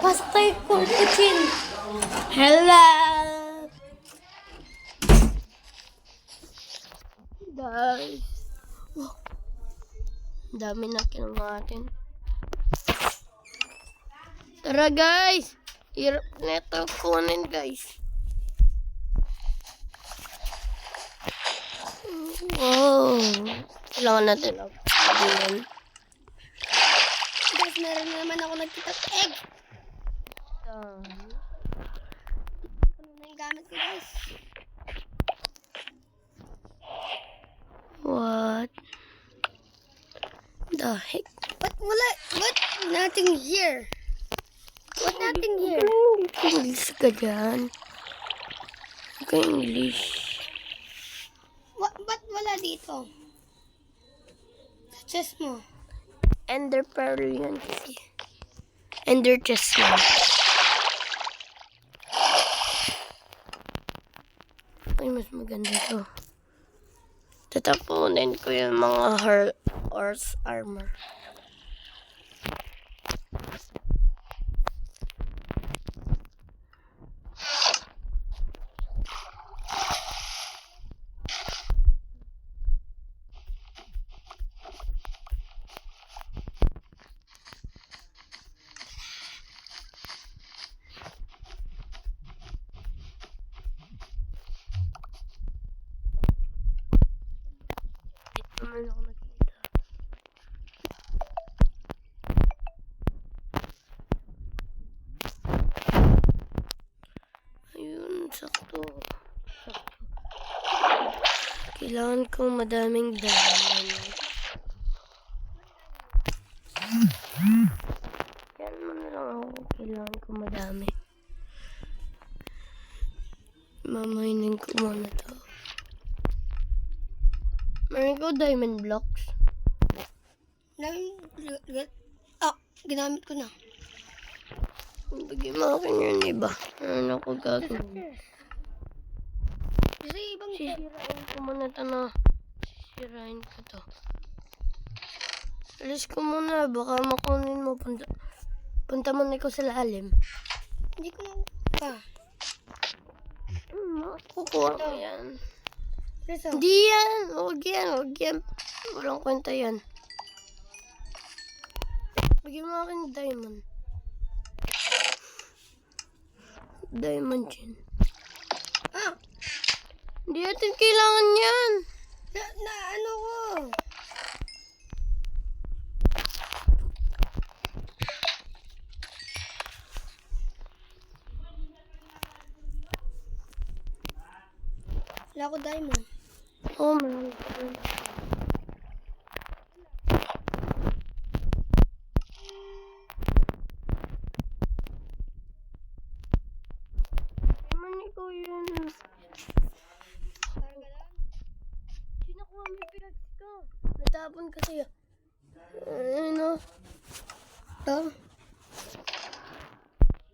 Pastay ko, kuchin. Hello. Guys. Oh, dami na kinuha natin. Tara guys. Hirap na ito kunin guys. Wow. Kailangan natin ang pagkain. Guys, meron na naman ako nagkita egg. Ano na yung gamit ko guys? What the heck? What? Nothing here. What nothing here? English ka dyan. Okay, English. Ba't wala dito? Sa chest mo. Ender pearl yan kasi. Ender chest mo. Ay, mas maganda to. Tatapunin ko yung mga horse armor. Naman ako nakita. Ayun, sakto. Kailangan kong madaming diamond. Yan mo na lang ako. Kailangan kong madami. Mamainin ko muna to. Meron ko diamond blocks. Ginamit ko na. Bigyan mo akin yun, iba. Ano ako gagawin? Kasi ibang sisirain ko muna ito na. Sisirain ko to. Alis ko muna. Baka makunin mo. Punta muna ko sa lalim. Hindi ko na pa. Kukuha ko yan. Hindi yan. Huwag yan. Walang kwenta yan. Bigyan mo akin diamond. Diamond yan. Hindi natin kailangan yan. Ano ko? Wala ko diamond. Oh, man. Diamond ikaw yun. Sinakuha mo yung pirags ko. Natapon kasi. Ano? Ito.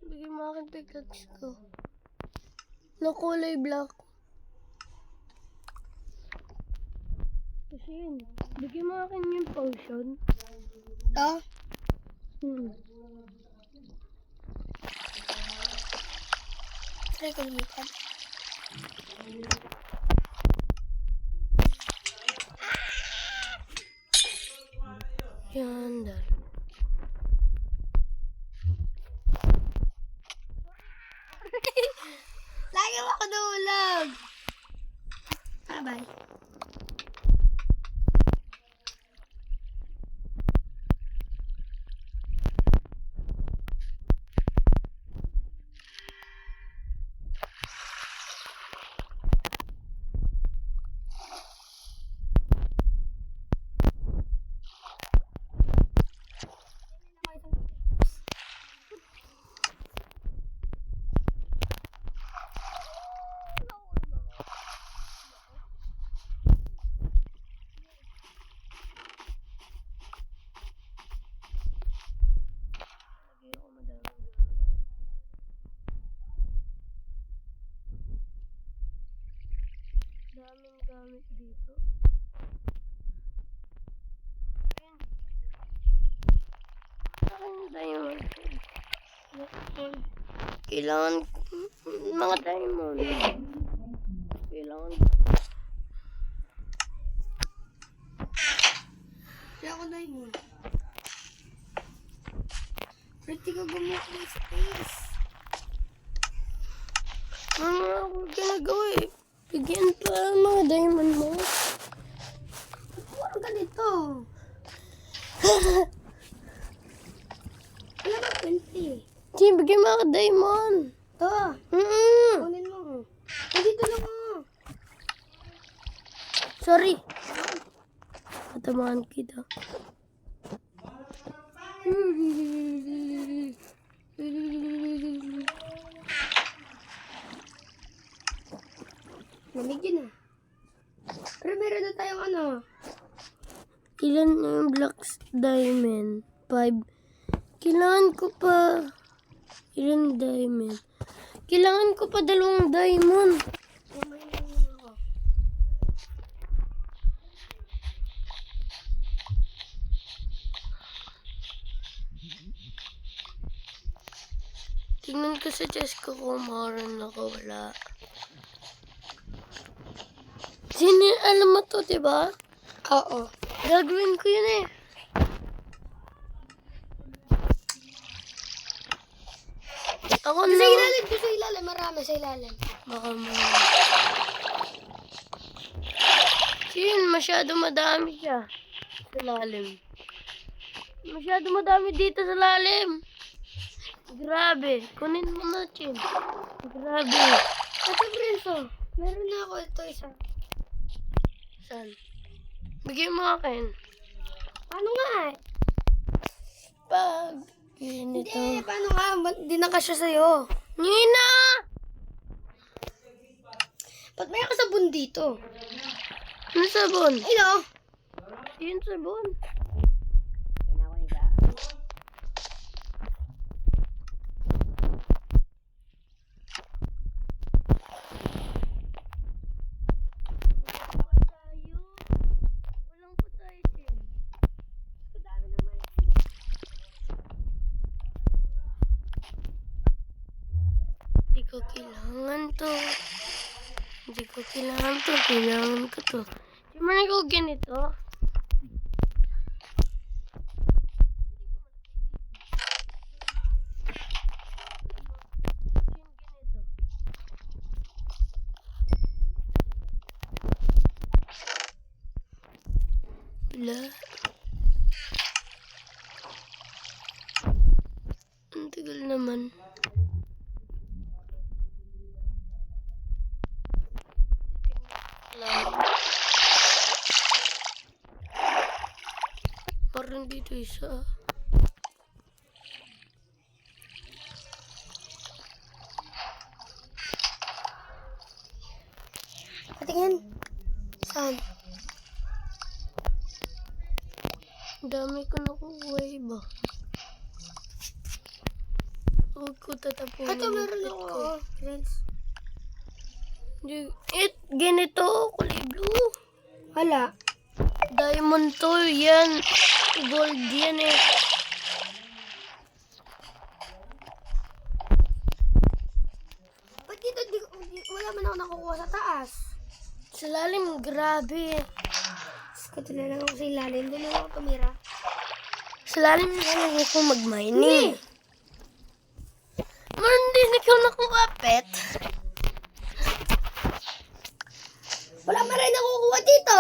Bigyan mo akin pirags ko. Na kulay black. Kasi yun. Bigyan mo akin yung potion. Ito? Try ko lumipat. Yan, dahil. Lagi mo ako nahulog. Bye-bye. Daming gamit dito. Ayan. Akin diamond. Kailangan mga diamond. Kailangan. Kaya ako diamond. Pwede ka gumawa ng space. Ano ako ginagawa eh? Bigyan pa ang mga diamond mo. Puro ganito. Wala ka 20. Sige, bigyan mo ako diamond. Ito. Mm-mm. Kunin mo. Dito lang mo. Sorry. Matamaan kita. Namigyan na. Pero meron na tayong ano. Ilan na yung blocks diamond? 5. Kailangan ko pa. Ilan diamond? Kailangan ko pa 2 diamond. Tingnan ko sa chest ko kung meron ako, wala. Sino, alam mo to, diba? Oo. Gagawin ko yun eh. Ako Sa na. ilalim ko, sa ilalim. Marami sa ilalim. Baka mo. Sin, masyado madami siya. Sa lalim. Masyado madami dito sa lalim. Grabe. Kunin mo na, Chin. Grabe. Ate Prinso, meron na ako ito isa. Saan? Bigyan mo akin. Paano nga eh? Pag ganito. Hindi, paano nga? Hindi na kasya sa'yo. Nina! Ba't may kasabon dito? Ano sabon? Ino? Yun sabon. Walang po tayo, Chin. Madami naman. Hindi ko kailangan to. Hindi ko kailangan to. Kailangan ko to. Di man ako ganito. Wala. Ang tagal naman. Parang dito isa. Patingin. Saan? Ang dami ko nakuha iba. Huwag ko tatapunin. Ito, meron yung ako. pet ko. Oh, friends. Ganito, kulay blue. Wala. Diamond to, yan. Gold yan eh. Ba't dito, wala man ako nakukuha sa taas? Sa lalim, grabe. Katuloy lang ako sa ilalim. Doon lang ako tumira. Sa lalim lang ako mag-mining. Man, hindi ko nakuha, pet. Wala pa rin nakukuha dito.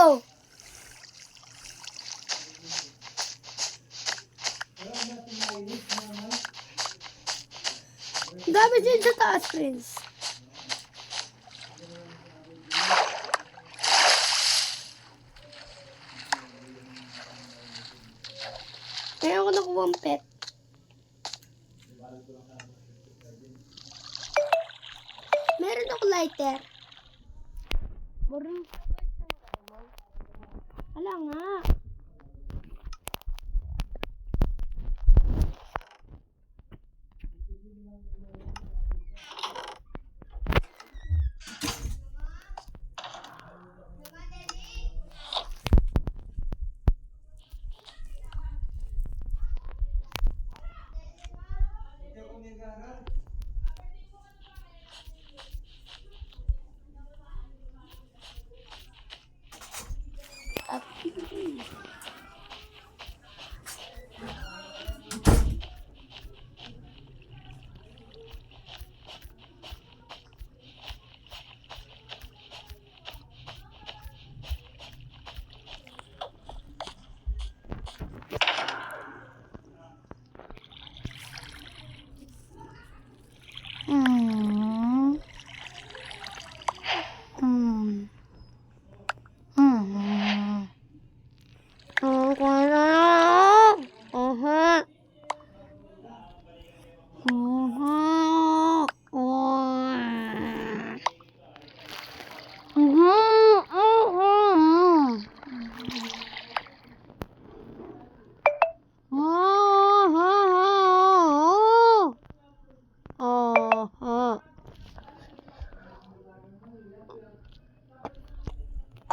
Dami dyan sa taas, friends. Kaya ako nakuha ang pet. Meron ako lighter. Meron Wala nga.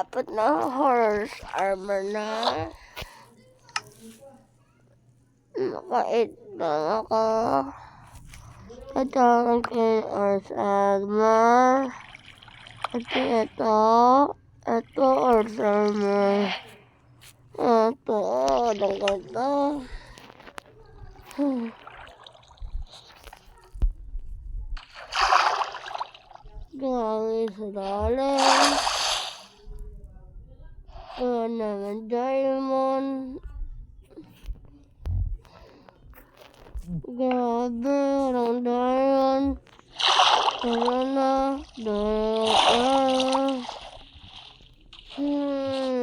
Apat na horse armor na. Nakait lang ako. Ito ang horse armor. Ito. Ito horse armor. Ito. Anong ganda. Gawin sa dalim. Naman diamond. Grabe, walang diamond. Wala na. Diamond. Armor.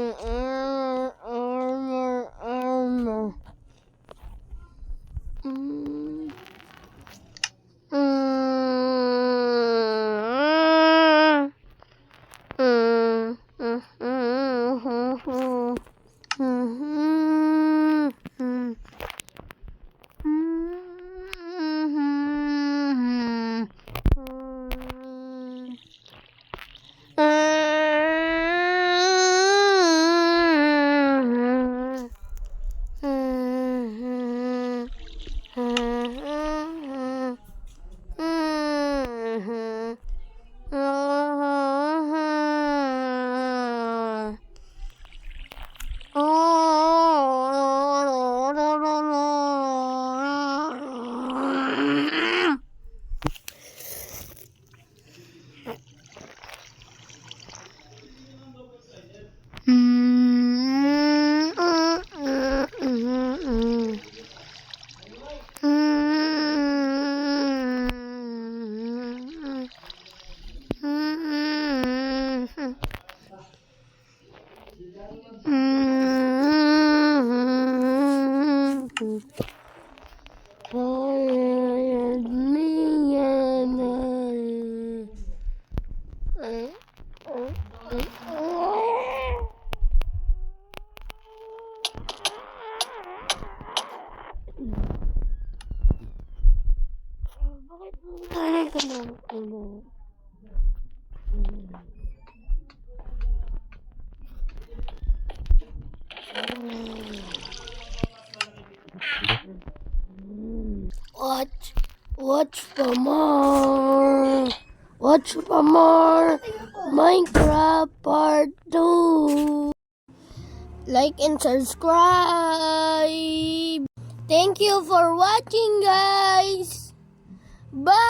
Watch for more. Watch for more Minecraft Part 2. Like and subscribe. Thank you for watching, guys. Bye.